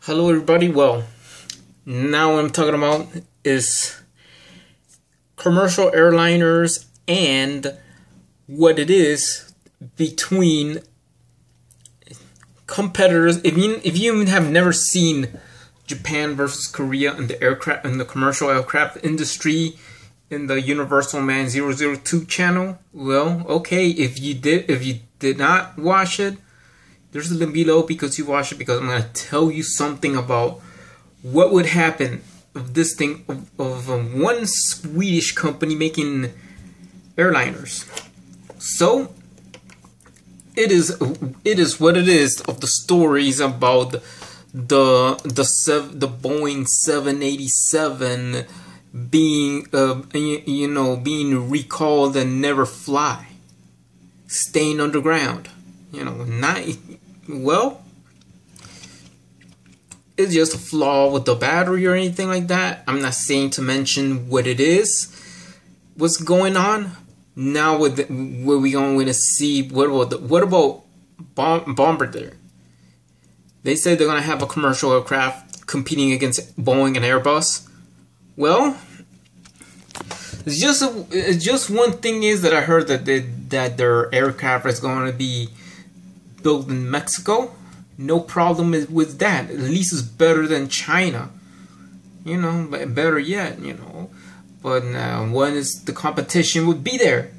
Hello everybody. Well, now what I'm talking about is commercial airliners and what it is between competitors. If you have never seen Japan versus Korea in the commercial aircraft industry in the Universal Man 002 channel, well, okay, if you did not watch it, there's a link below because you watch it, because I'm going to tell you something about what would happen if this thing of one Swedish company making airliners. So it is what it is of the stories about the Boeing 787 being being recalled and never fly, staying underground. Well, it's just a flaw with the battery or anything like that. I'm not saying to mention what it is, what's going on. Now what we going to see, what about Bombardier? They said they're going to have a commercial aircraft competing against Boeing and Airbus. Well, it's just one thing is that I heard that their aircraft is going to be built in Mexico. No problem with that. At least it's better than China. Better yet, But when is the competition would be there?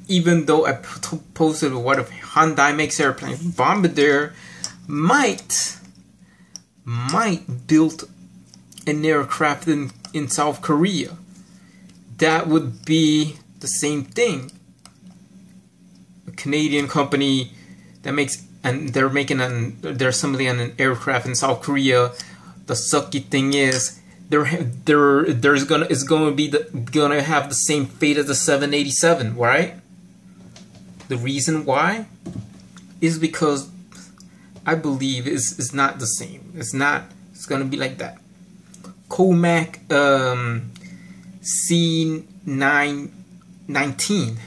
Even though I posted what if Hyundai makes airplanes, Bombardier might build an aircraft in South Korea. That would be the same thing. A Canadian company that makes, and they're assembling an aircraft in South Korea. The sucky thing is it's gonna have the same fate as the 787, right? The reason why is because I believe it's not the same. It's gonna be like that. Comac C919.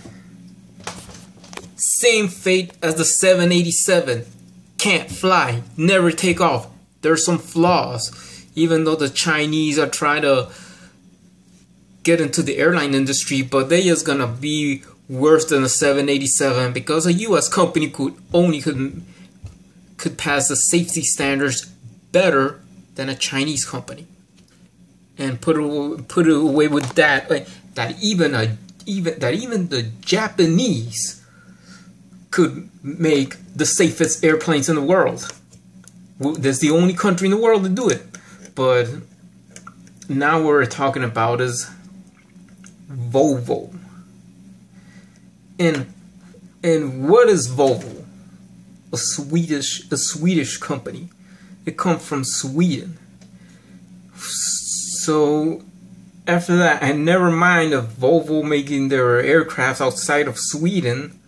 Same fate as the 787. Can't fly, never take off. There's some flaws. Even though the Chinese are trying to get into the airline industry, but they just gonna be worse than the 787 because a US company could pass the safety standards better than a Chinese company. And put it away with that, that even the Japanese could make the safest airplanes in the world. That's the only country in the world to do it. But now what we're talking about is Volvo. And what is Volvo? A Swedish company. It comes from Sweden. So after that, and never mind of Volvo making their aircraft outside of Sweden.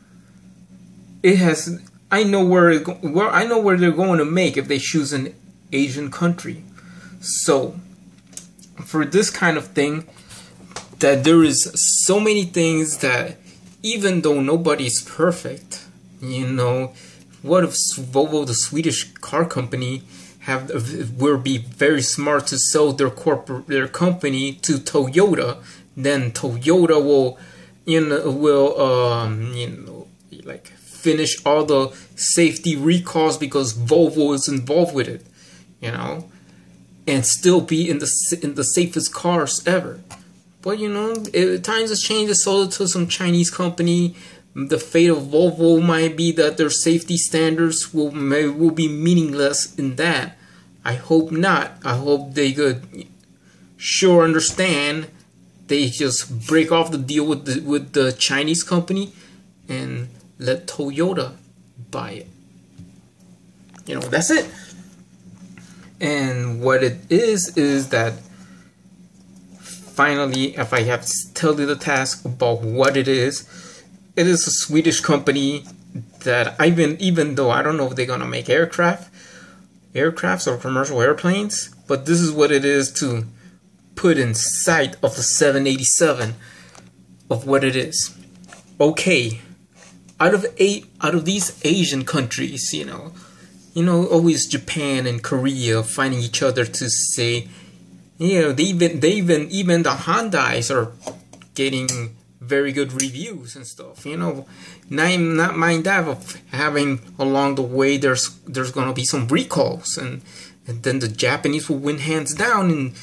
I know where they're going to make if they choose an Asian country. So for this kind of thing, that there is so many things that even though nobody's perfect, what if Volvo, the Swedish car company, will be very smart to sell their company to Toyota? Then Toyota will finish all the safety recalls because Volvo is involved with it, and still be in the safest cars ever. But times has changed. It's sold to some Chinese company. The fate of Volvo might be that their safety standards will be meaningless in that. I hope not. I hope they could sure understand. They just break off the deal with the Chinese company and let Toyota buy it. That's it. And what it is that finally, if I have to tell you the task about what it is a Swedish company that even though I don't know if they're gonna make aircrafts or commercial airplanes, but this is what it is to put in sight of the 787 of what it is. Okay, out of these Asian countries, always Japan and Korea fighting each other to say, even the Hyundais are getting very good reviews and stuff. Not mind that of having along the way there's gonna be some recalls, and then the Japanese will win hands down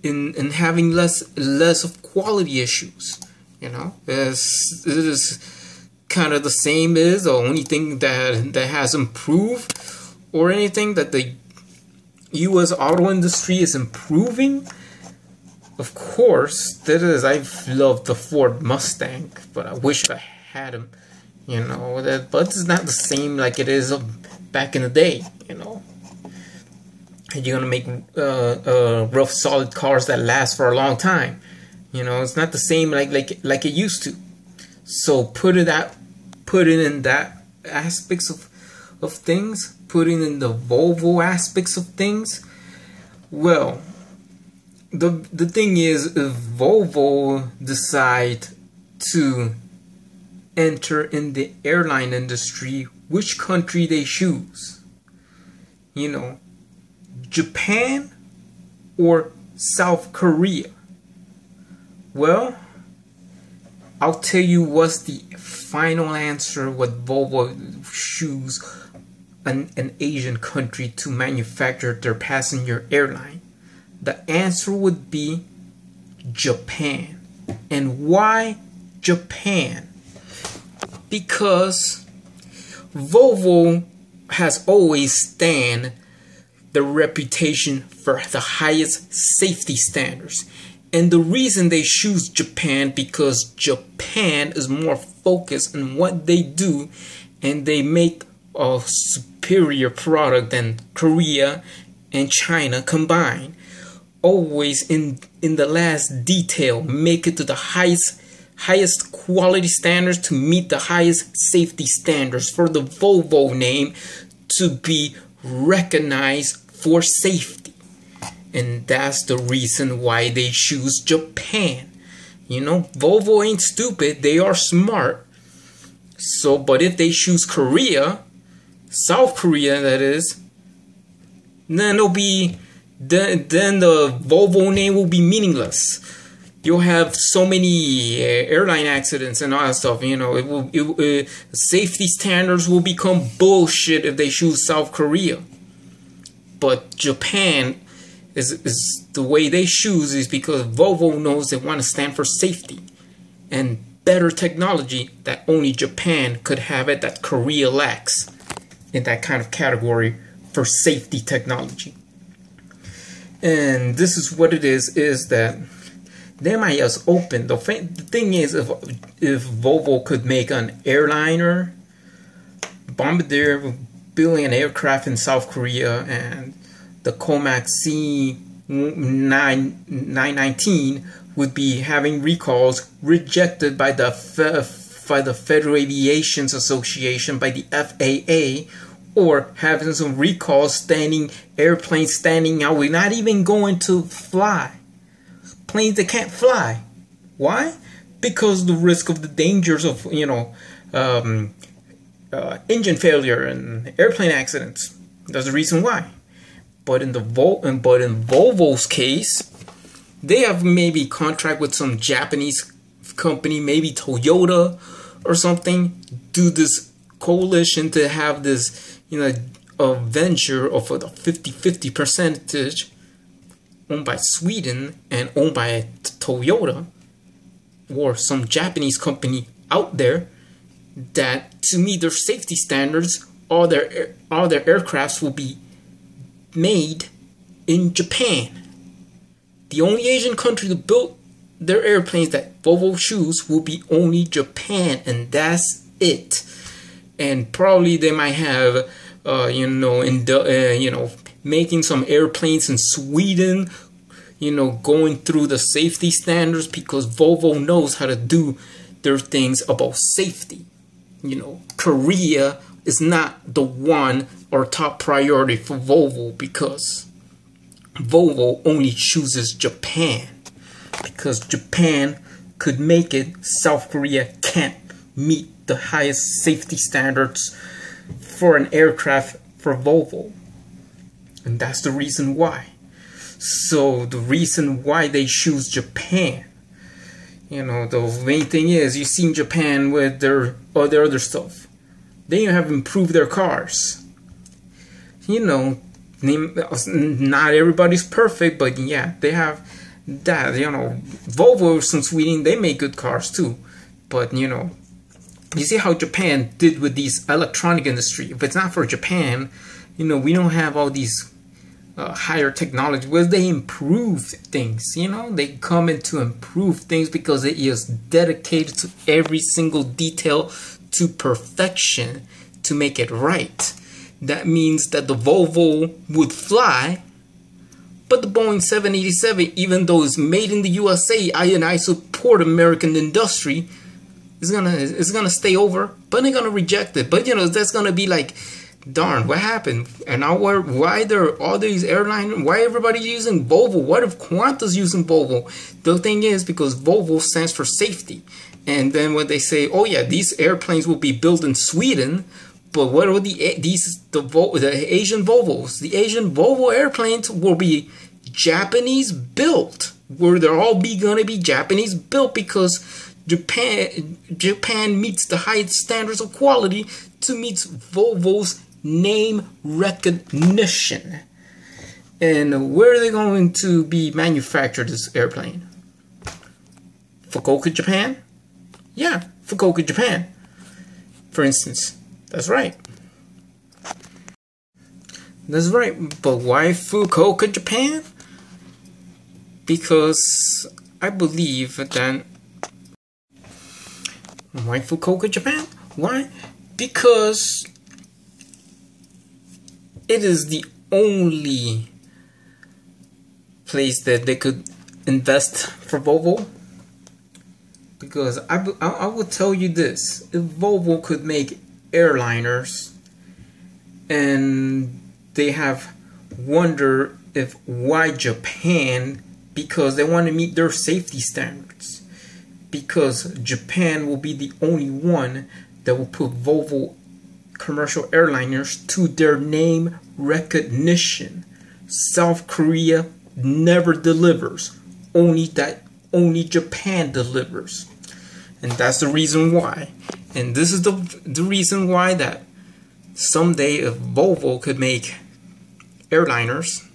in having less of quality issues. It is kind of the same. Is the only thing that has improved, or anything that the U.S. auto industry is improving. Of course, that is. I've loved the Ford Mustang, but I wish I had him. But it's not the same like it is back in the day. You're gonna make rough, solid cars that last for a long time. It's not the same like it used to. So put it in that aspects of things. Putting in the Volvo aspects of things. Well, the thing is, if Volvo decide to enter in the airline industry, which country they choose? Japan or South Korea? Well, I'll tell you what's the final answer. What Volvo choose an Asian country to manufacture their passenger airline. The answer would be Japan. And why Japan? Because Volvo has always stand the reputation for the highest safety standards. And the reason they choose Japan, because Japan is more focused on what they do, and they make a superior product than Korea and China combined. Always in the last detail, make it to the highest quality standards, to meet the highest safety standards, for the Volvo name to be recognized for safety. And that's the reason why they choose Japan. Volvo ain't stupid, they are smart. So, but if they choose Korea, South Korea that is, then then the Volvo name will be meaningless. You'll have so many airline accidents and all that stuff. Safety standards will become bullshit if they choose South Korea. But Japan is the way they choose is because Volvo knows they want to stand for safety and better technology that only Japan could have it, that Korea lacks in that kind of category for safety technology. And this is what it is that they might just open. The thing is, if Volvo could make an airliner, Bombardier building an aircraft in South Korea, and the Comac C919 would be having recalls rejected by the Federal Aviation Association, by the FAA, or having some recalls airplanes standing out. We're not even going to fly. Planes that can't fly. Why? Because the risk of the dangers of engine failure and airplane accidents. That's the reason why. But in Volvo's case, they have maybe contract with some Japanese company, maybe Toyota or something, do this coalition to have this a venture of a 50-50 percentage owned by Sweden and owned by Toyota or some Japanese company out there, that to meet their safety standards, all their aircrafts will be made in Japan. The only Asian country to build their airplanes that Volvo choose will be only Japan, and that's it. And probably they might have making some airplanes in Sweden, going through the safety standards, because Volvo knows how to do their things about safety. Korea is not the one or top priority for Volvo, because Volvo only chooses Japan because Japan could make it. South Korea can't meet the highest safety standards for an aircraft for Volvo. And that's the reason why. So the reason why they choose Japan, you know, the main thing is, you seen Japan with their other stuff. They have improved their cars. You know, not everybody's perfect, but yeah, they have that. You know, Volvo from Sweden, they make good cars too. But you know, you see how Japan did with these electronic industry. If it's not for Japan, you know, we don't have all these higher technology where they improve things. You know, they come in to improve things because it is dedicated to every single detail to perfection to make it right. That means that the Volvo would fly, but the Boeing 787, even though it's made in the USA, I support American industry, is gonna stay over, but they're gonna reject it. But you know, that's gonna be like, darn, what happened? And now why there are all these airlines? Why everybody using Volvo? What if Qantas using Volvo? The thing is, because Volvo stands for safety. And then when they say, oh yeah, these airplanes will be built in Sweden, but what are the Asian Volvos? The Asian Volvo airplanes will be Japanese built. Where they're all gonna be Japanese built because Japan meets the highest standards of quality to meet Volvo's name recognition. And where are they going to be manufactured, this airplane? Fukuoka, Japan? Yeah, Fukuoka, Japan. For instance, that's right. That's right. But why Fukuoka, Japan? Because I believe that. Why Fukuoka, Japan? Why? Because it is the only place that they could invest for Volvo. Because I will tell you this: if Volvo could make airliners, and they have wondered if why Japan, because they want to meet their safety standards. Because Japan will be the only one that will put Volvo commercial airliners to their name recognition. South Korea never delivers. Only Japan delivers. And that's the reason why. And this is the reason why that someday if Volvo could make airliners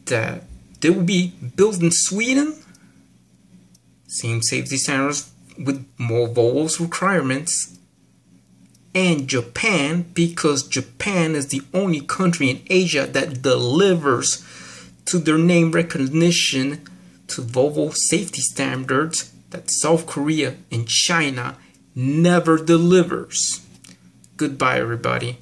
that they will be built in Sweden, same safety standards with more Volvo's requirements, and Japan, because Japan is the only country in Asia that delivers to their name recognition to Volvo safety standards that South Korea and China never delivers. Goodbye, everybody.